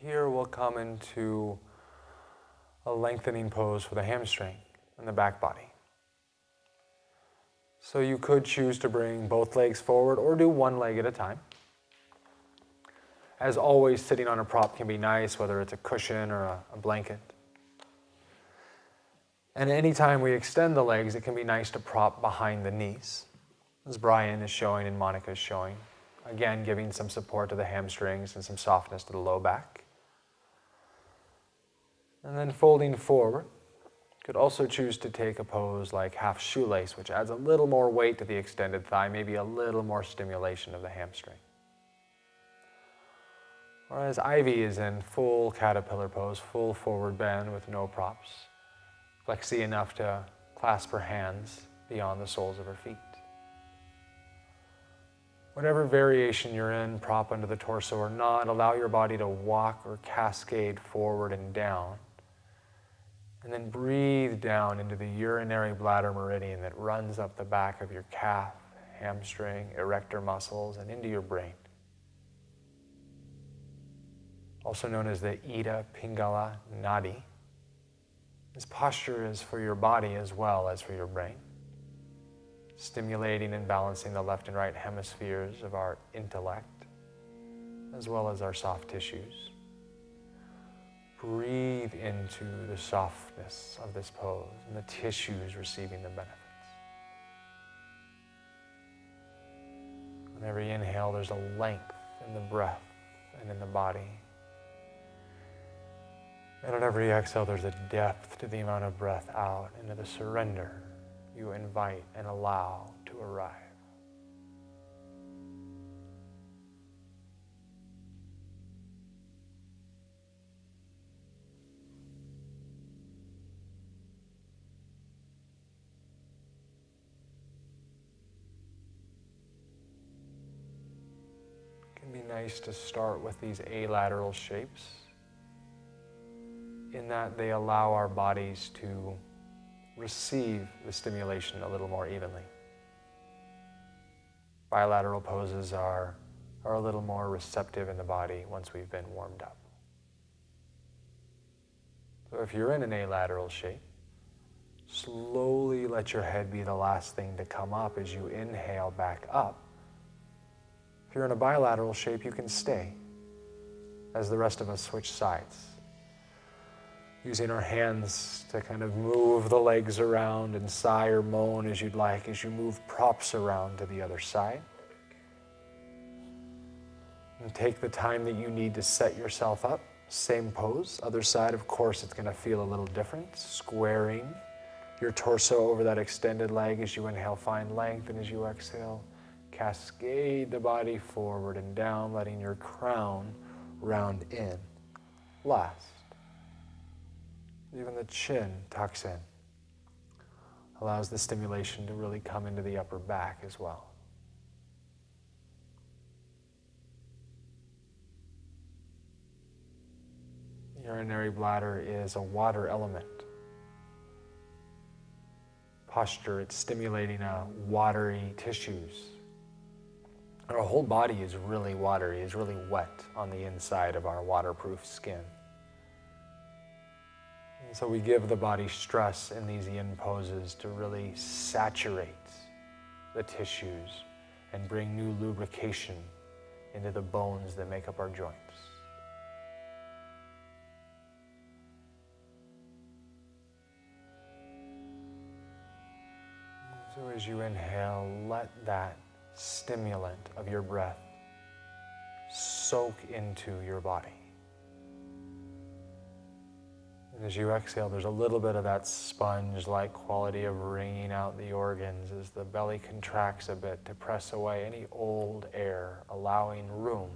here we'll come into a lengthening pose for the hamstring and the back body. So you could choose to bring both legs forward or do one leg at a time. As always, sitting on a prop can be nice, whether it's a cushion or a blanket. And anytime we extend the legs, it can be nice to prop behind the knees, as Brian is showing and Monica is showing. Again, giving some support to the hamstrings and some softness to the low back. And then folding forward. Could also choose to take a pose like half shoelace, which adds a little more weight to the extended thigh, maybe a little more stimulation of the hamstring. Whereas Ivy is in full caterpillar pose, full forward bend with no props. Flexy enough to clasp her hands beyond the soles of her feet. Whatever variation you're in, prop under the torso or not, allow your body to walk or cascade forward and down. And then breathe down into the urinary bladder meridian that runs up the back of your calf, hamstring, erector muscles, and into your brain. Also known as the Ida Pingala Nadi. This posture is for your body as well as for your brain, stimulating and balancing the left and right hemispheres of our intellect, as well as our soft tissues. Breathe into the softness of this pose and the tissues receiving the benefits. On every inhale, there's a length in the breath and in the body. And on every exhale, there's a depth to the amount of breath out into the surrender you invite and allow to arrive. It can be nice to start with these alateral shapes, in that they allow our bodies to receive the stimulation a little more evenly. Bilateral poses are a little more receptive in the body once we've been warmed up. So if you're in an alateral shape, slowly let your head be the last thing to come up as you inhale back up. If you're in a bilateral shape, you can stay as the rest of us switch sides. Using our hands to kind of move the legs around and sigh or moan as you'd like as you move props around to the other side. And take the time that you need to set yourself up. Same pose. Other side, of course, it's going to feel a little different. Squaring your torso over that extended leg as you inhale, find length, and as you exhale, cascade the body forward and down, letting your crown round in. Last. Even the chin tucks in. Allows the stimulation to really come into the upper back as well. The urinary bladder is a water element. Posture, it's stimulating watery tissues. Our whole body is really watery, is really wet on the inside of our waterproof skin. And so we give the body stress in these yin poses to really saturate the tissues and bring new lubrication into the bones that make up our joints. So as you inhale, let that stimulant of your breath soak into your body. And as you exhale, there's a little bit of that sponge-like quality of wringing out the organs as the belly contracts a bit to press away any old air, allowing room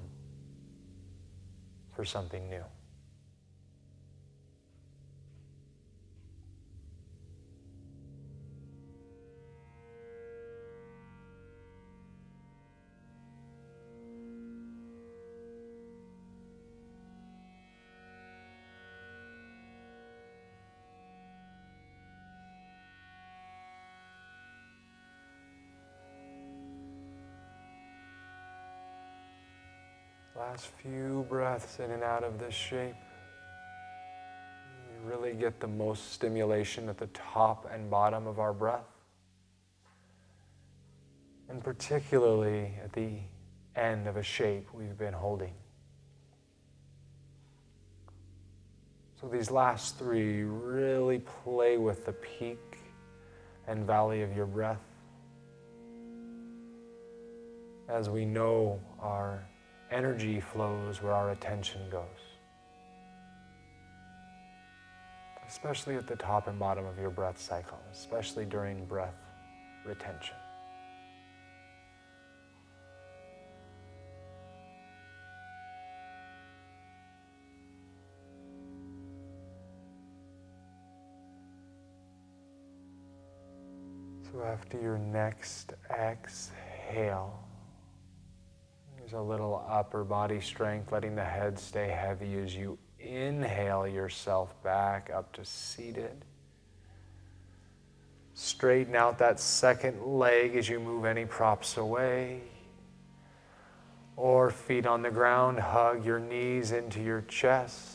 for something new. Last few breaths in and out of this shape. We really get the most stimulation at the top and bottom of our breath, and particularly at the end of a shape we've been holding. So these last three, really play with the peak and valley of your breath. As we know, our energy flows where our attention goes, especially at the top and bottom of your breath cycle, especially during breath retention. So after your next exhale, there's a little upper body strength, letting the head stay heavy as you inhale yourself back up to seated. Straighten out that second leg as you move any props away. Or feet on the ground, hug your knees into your chest.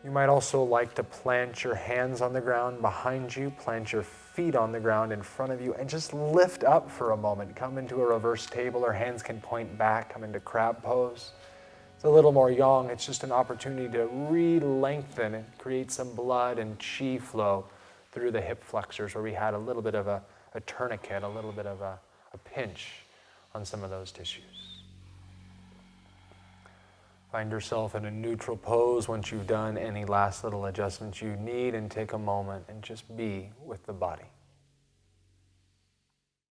You might also like to plant your hands on the ground behind you, plant your feet on the ground in front of you, and just lift up for a moment. Come into a reverse table, or hands can point back, come into crab pose. It's a little more yang. It's just an opportunity to re-lengthen and create some blood and chi flow through the hip flexors, where we had a little bit of a tourniquet, a little bit of a pinch on some of those tissues. Find yourself in a neutral pose once you've done any last little adjustments you need, and take a moment and just be with the body.